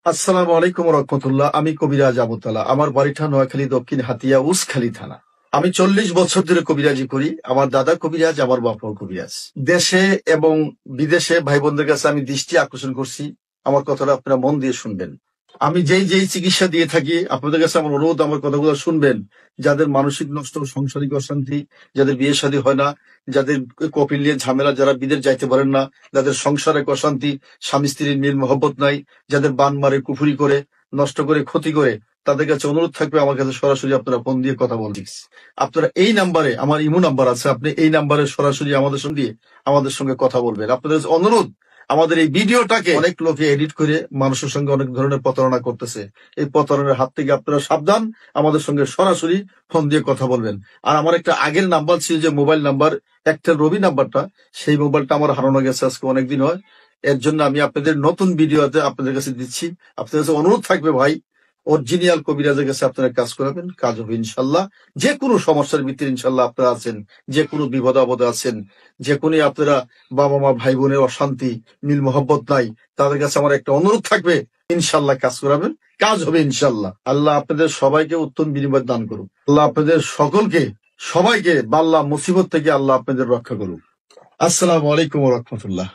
আসসালামু আলাইকুম রহমতুল্লাহ। আমি কবিরাজ আবুতালা। আমার বাড়িটা নোয়াখালী দক্ষিণ হাতিয়া উসখালী থানা। আমি 40 বছর ধরে কবিরাজি করি। আমার দাদা কবিরাজ, আমার বাপাও কবিরাজ। দেশে এবং বিদেশে ভাই বোনদের কাছে আমি দৃষ্টি আকর্ষণ করছি। আমার কথাটা আপনারা মন দিয়ে শুনবেন। আমি যেই চিকিৎসা দিয়ে থাকি, আপনাদের কাছে আমার অনুরোধ, আমার কথাগুলো শুনবেন। যাদের মানসিক নষ্ট, সাংসারিক অশান্তি, যাদের বিয়ে শাদী হয় না, যাদের কপিল নিয়ে ঝামেলা, যারা বিদেশ যাইতে পারেন না, যাদের সংসারে অশান্তি, স্বামী স্ত্রীর মিল মহব্বত নাই, যাদের বান মারে, কুফুরি করে, নষ্ট করে, ক্ষতি করে, তাদের কাছে অনুরোধ থাকবে আমার কাছে সরাসরি আপনারা ফোন দিয়ে কথা বলবেন। আপনারা এই নাম্বারে, আমার ইমো নাম্বার আছে, আপনি এই নাম্বারে সরাসরি আমাদের সঙ্গে কথা বলবেন। আপনাদের কাছে অনুরোধ, আমাদের এই ভিডিওটাকে অনেক লোকে এডিট করে মানুষের সঙ্গে অনেক ধরনের প্রতারণা করতেছে। এই প্রতারণার হাত থেকে আপনারা সাবধান। আমাদের সঙ্গে সরাসরি ফোন দিয়ে কথা বলবেন। আর আমার একটা আগের নাম্বার ছিল, যে মোবাইল নাম্বার, একটা রবি নাম্বারটা, সেই মোবাইলটা আমার হারানো গেছে আজকে অনেকদিন হয়। এর জন্য আমি আপনাদের নতুন ভিডিওতে আপনাদের কাছে দিচ্ছি। আপনাদের কাছে অনুরোধ থাকবে ভাই, অরিজিনাল কবিরাজের কাছে আপনারা কাজ করাবেন, কাজ হবে ইনশাল্লাহ। যে কোনো সমস্যার ভিতরে ইনশাল্লাহ আপনারা আছেন, যে কোনো বিপদ আপদে আছেন, যে কোনো আপনারা বাবা মা ভাই বোনের অশান্তি, মিল মোহব্বত নাই, তাদের কাছে আমার একটা অনুরোধ থাকবে, ইনশাল্লাহ কাজ করাবেন, কাজ হবে ইনশাল্লাহ। আল্লাহ আপনাদের সবাইকে উত্তম বিনিময় দান করুন। আল্লাহ আপনাদের সকলকে, সবাইকে বাল্লা মুসিবত থেকে আল্লাহ আপনাদের রক্ষা করুন। আসসালামু আলাইকুম রহমতুল্লাহ।